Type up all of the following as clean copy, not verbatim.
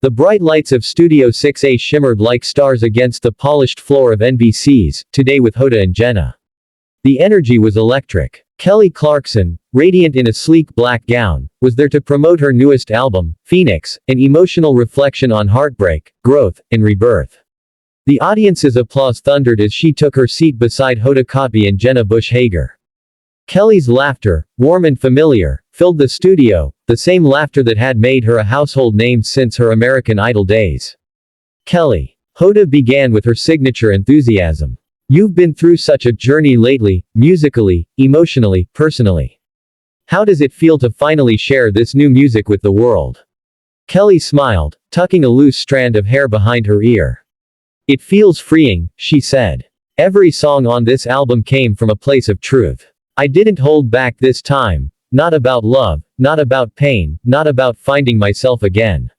The bright lights of Studio 6A shimmered like stars against the polished floor of NBC's Today with Hoda and Jenna. The energy was electric. Kelly Clarkson, radiant in a sleek black gown, was there to promote her newest album, Phoenix, an emotional reflection on heartbreak, growth, and rebirth. The audience's applause thundered as she took her seat beside Hoda Kotb and Jenna Bush Hager. Kelly's laughter, warm and familiar, filled the studio, the same laughter that had made her a household name since her American Idol days. Kelly. Hoda began with her signature enthusiasm. You've been through such a journey lately, musically, emotionally, personally. How does it feel to finally share this new music with the world? Kelly smiled, tucking a loose strand of hair behind her ear. It feels freeing, she said. Every song on this album came from a place of truth. I didn't hold back this time. Not about love, not about pain, not about finding myself again.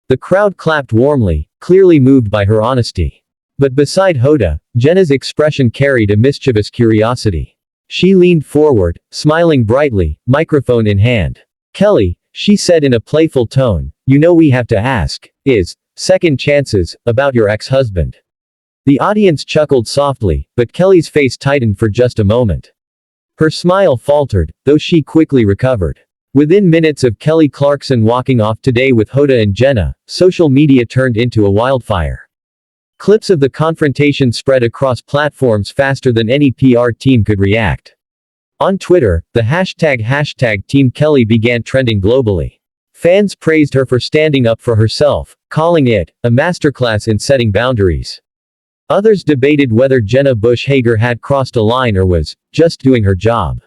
The crowd clapped warmly, clearly moved by her honesty. But beside Hoda, Jenna's expression carried a mischievous curiosity. She leaned forward, smiling brightly, microphone in hand. Kelly, she said in a playful tone, you know we have to ask, is second chances about your ex-husband? The audience chuckled softly, but Kelly's face tightened for just a moment. Her smile faltered, though she quickly recovered. Within minutes of Kelly Clarkson walking off Today with Hoda and Jenna, social media turned into a wildfire. Clips of the confrontation spread across platforms faster than any PR team could react. On Twitter, the hashtag Team Kelly began trending globally. Fans praised her for standing up for herself, calling it a masterclass in setting boundaries. Others debated whether Jenna Bush Hager had crossed a line or was just doing her job.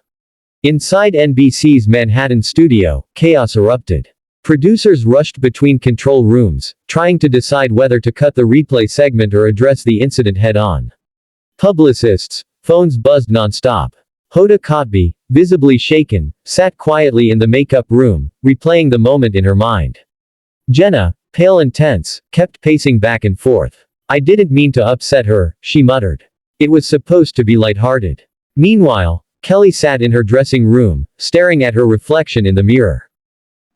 Inside NBC's Manhattan studio, chaos erupted. Producers rushed between control rooms, trying to decide whether to cut the replay segment or address the incident head-on. Publicists' phones buzzed non-stop. Hoda Kotb, visibly shaken, sat quietly in the makeup room, replaying the moment in her mind. Jenna, pale and tense, kept pacing back and forth. I didn't mean to upset her, she muttered. It was supposed to be lighthearted. Meanwhile, Kelly sat in her dressing room, staring at her reflection in the mirror.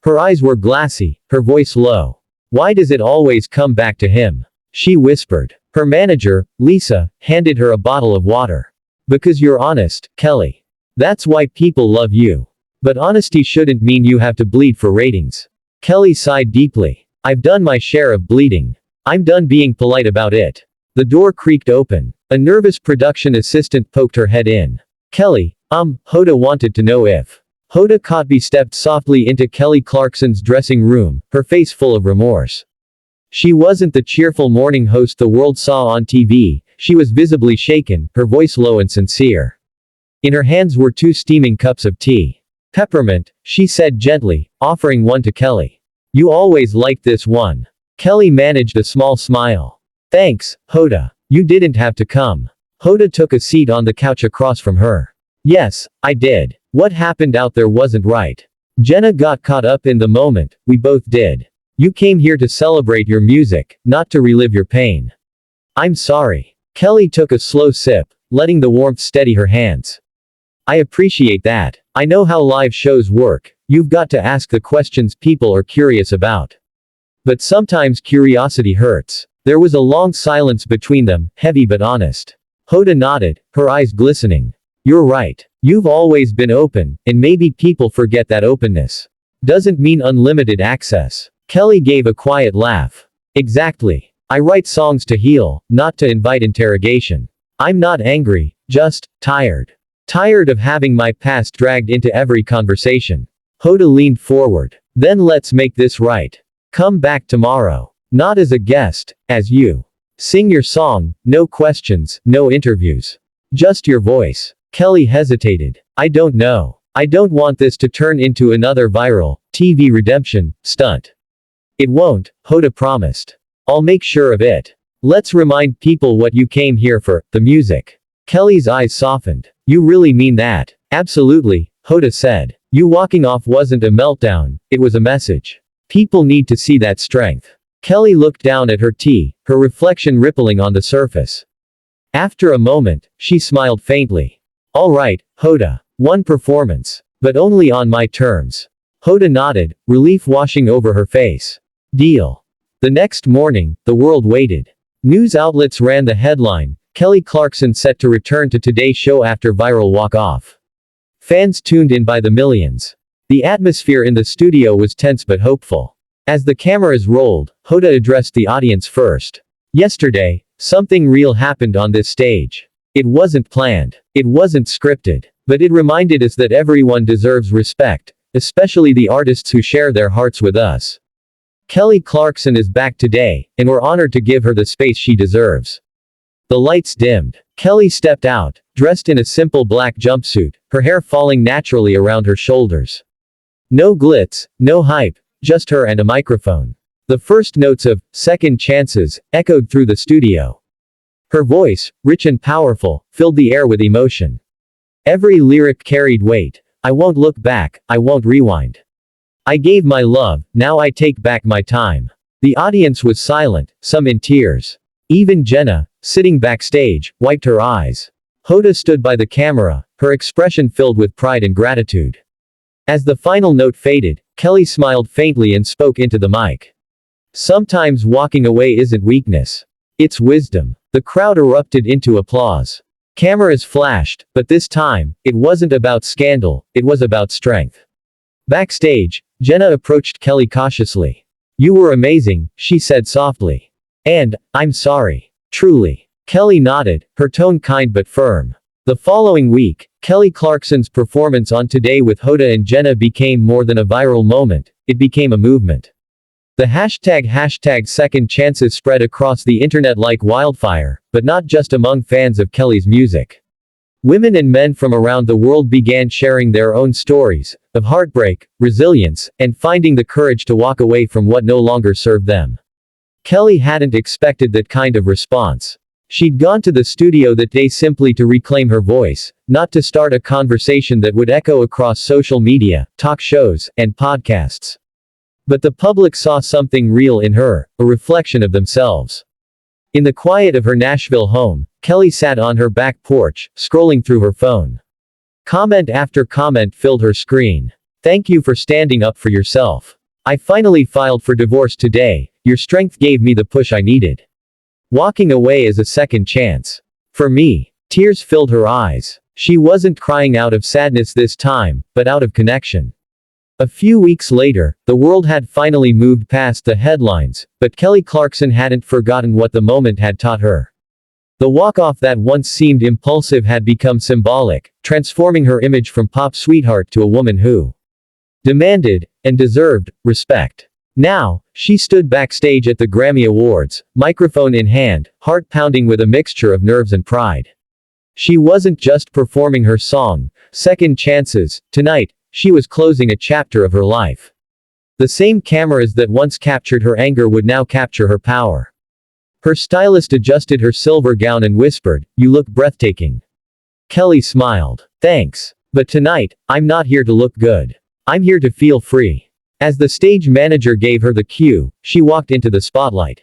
Her eyes were glassy, her voice low. Why does it always come back to him? She whispered. Her manager, Lisa, handed her a bottle of water. Because you're honest, Kelly. That's why people love you. But honesty shouldn't mean you have to bleed for ratings. Kelly sighed deeply. I've done my share of bleeding. I'm done being polite about it. The door creaked open. A nervous production assistant poked her head in. Kelly, Hoda wanted to know if. Hoda Kotb stepped softly into Kelly Clarkson's dressing room, her face full of remorse. She wasn't the cheerful morning host the world saw on TV, she was visibly shaken, her voice low and sincere. In her hands were 2 steaming cups of tea. Peppermint, she said gently, offering one to Kelly. You always liked this one. Kelly managed a small smile. Thanks, Hoda. You didn't have to come. Hoda took a seat on the couch across from her. Yes, I did. What happened out there wasn't right. Jenna got caught up in the moment, we both did. You came here to celebrate your music, not to relive your pain. I'm sorry. Kelly took a slow sip, letting the warmth steady her hands. I appreciate that. I know how live shows work, you've got to ask the questions people are curious about. But sometimes curiosity hurts. There was a long silence between them, heavy but honest. Hoda nodded, her eyes glistening. You're right. You've always been open, and maybe people forget that openness doesn't mean unlimited access. Kelly gave a quiet laugh. Exactly. I write songs to heal, not to invite interrogation. I'm not angry, just tired. Tired of having my past dragged into every conversation. Hoda leaned forward. Then let's make this right. Come back tomorrow. Not as a guest, as you. Sing your song, no questions, no interviews. Just your voice. Kelly hesitated. I don't know. I don't want this to turn into another viral, TV redemption, stunt. It won't, Hoda promised. I'll make sure of it. Let's remind people what you came here for, the music. Kelly's eyes softened. You really mean that? Absolutely, Hoda said. You walking off wasn't a meltdown, it was a message. People need to see that strength. Kelly looked down at her tea, her reflection rippling on the surface. After a moment, she smiled faintly. All right, Hoda. One performance. But only on my terms. Hoda nodded, relief washing over her face. Deal. The next morning, the world waited. News outlets ran the headline, Kelly Clarkson set to return to Today Show after viral walk-off. Fans tuned in by the millions. The atmosphere in the studio was tense but hopeful. As the cameras rolled, Hoda addressed the audience first. Yesterday, something real happened on this stage. It wasn't planned. It wasn't scripted. But it reminded us that everyone deserves respect, especially the artists who share their hearts with us. Kelly Clarkson is back today, and we're honored to give her the space she deserves. The lights dimmed. Kelly stepped out, dressed in a simple black jumpsuit, her hair falling naturally around her shoulders. No glitz, no hype, just her and a microphone. The first notes of Second Chances echoed through the studio. Her voice, rich and powerful, filled the air with emotion. Every lyric carried weight. I won't look back, I won't rewind. I gave my love, now I take back my time. The audience was silent, some in tears. Even Jenna, sitting backstage, wiped her eyes. Hoda stood by the camera, her expression filled with pride and gratitude. As the final note faded, Kelly smiled faintly and spoke into the mic. Sometimes walking away isn't weakness. It's wisdom. The crowd erupted into applause. Cameras flashed, but this time, it wasn't about scandal, it was about strength. Backstage, Jenna approached Kelly cautiously. You were amazing, she said softly. And, I'm sorry. Truly. Kelly nodded, her tone kind but firm. The following week, Kelly Clarkson's performance on Today with Hoda and Jenna became more than a viral moment, it became a movement. The hashtag Second Chances spread across the internet like wildfire, but not just among fans of Kelly's music. Women and men from around the world began sharing their own stories of heartbreak, resilience, and finding the courage to walk away from what no longer served them. Kelly hadn't expected that kind of response. She'd gone to the studio that day simply to reclaim her voice, not to start a conversation that would echo across social media, talk shows, and podcasts. But the public saw something real in her, a reflection of themselves. In the quiet of her Nashville home, Kelly sat on her back porch, scrolling through her phone. Comment after comment filled her screen. Thank you for standing up for yourself. I finally filed for divorce today, your strength gave me the push I needed. Walking away is a second chance. For me. Tears filled her eyes. She wasn't crying out of sadness this time, but out of connection. A few weeks later, the world had finally moved past the headlines, but Kelly Clarkson hadn't forgotten what the moment had taught her. The walk-off that once seemed impulsive had become symbolic, transforming her image from pop sweetheart to a woman who demanded, and deserved, respect. Now, she stood backstage at the Grammy Awards, microphone in hand, heart pounding with a mixture of nerves and pride. She wasn't just performing her song, Second Chances. Tonight, she was closing a chapter of her life. The same cameras that once captured her anger would now capture her power. Her stylist adjusted her silver gown and whispered, "You look breathtaking." Kelly smiled. "Thanks. But tonight, I'm not here to look good. I'm here to feel free." As the stage manager gave her the cue, she walked into the spotlight.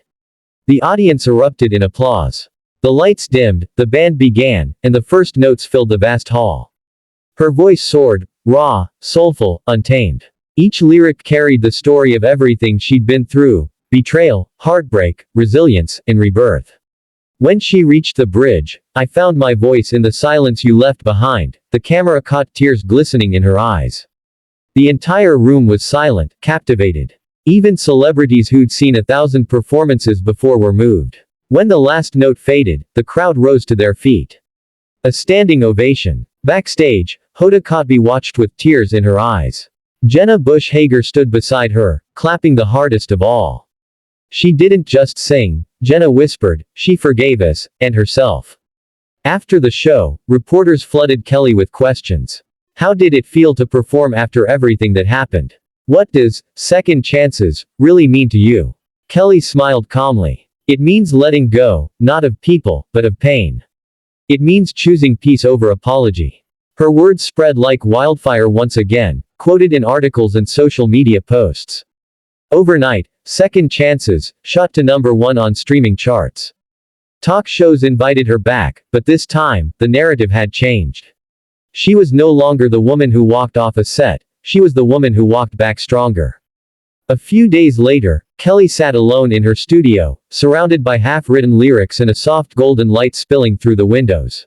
The audience erupted in applause. The lights dimmed, the band began, and the first notes filled the vast hall. Her voice soared, raw, soulful, untamed. Each lyric carried the story of everything she'd been through: betrayal, heartbreak, resilience, and rebirth. When she reached the bridge, "I found my voice in the silence you left behind," the camera caught tears glistening in her eyes. The entire room was silent, captivated. Even celebrities who'd seen 1,000 performances before were moved. When the last note faded, the crowd rose to their feet. A standing ovation. Backstage, Hoda Kotb watched with tears in her eyes. Jenna Bush Hager stood beside her, clapping the hardest of all. She didn't just sing, Jenna whispered, she forgave us, and herself. After the show, reporters flooded Kelly with questions. How did it feel to perform after everything that happened? What does Second Chances really mean to you? Kelly smiled calmly. It means letting go, not of people, but of pain. It means choosing peace over apology. Her words spread like wildfire once again, quoted in articles and social media posts. Overnight, Second Chances shot to #1 on streaming charts. Talk shows invited her back, but this time, the narrative had changed. She was no longer the woman who walked off a set, she was the woman who walked back stronger. A few days later, Kelly sat alone in her studio, surrounded by half-written lyrics and a soft golden light spilling through the windows.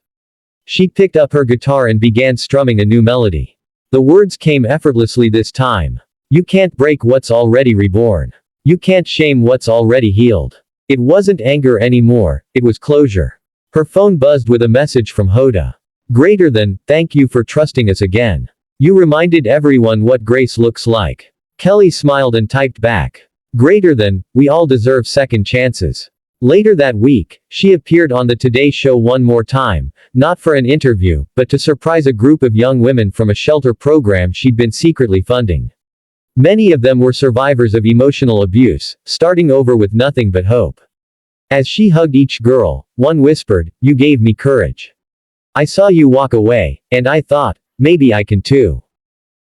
She picked up her guitar and began strumming a new melody. The words came effortlessly this time. You can't break what's already reborn. You can't shame what's already healed. It wasn't anger anymore, it was closure. Her phone buzzed with a message from Hoda. Greater than, thank you for trusting us again. You reminded everyone what grace looks like. Kelly smiled and typed back. Greater than, we all deserve second chances. Later that week, she appeared on the Today Show one more time, not for an interview, but to surprise a group of young women from a shelter program she'd been secretly funding. Many of them were survivors of emotional abuse, starting over with nothing but hope. As she hugged each girl, one whispered, "You gave me courage. I saw you walk away, and I thought, maybe I can too."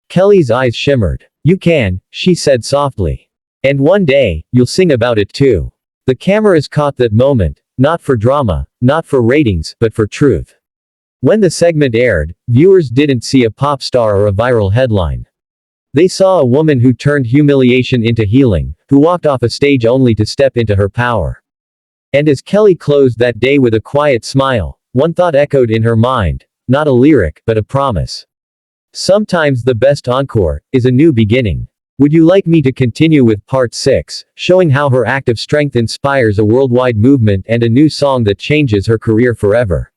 Kelly's eyes shimmered. "You can," she said softly. "And one day, you'll sing about it too." The cameras caught that moment, not for drama, not for ratings, but for truth. When the segment aired, viewers didn't see a pop star or a viral headline. They saw a woman who turned humiliation into healing, who walked off a stage only to step into her power. And as Kelly closed that day with a quiet smile, one thought echoed in her mind, not a lyric, but a promise. Sometimes the best encore is a new beginning. Would you like me to continue with part 6, showing how her act of strength inspires a worldwide movement and a new song that changes her career forever?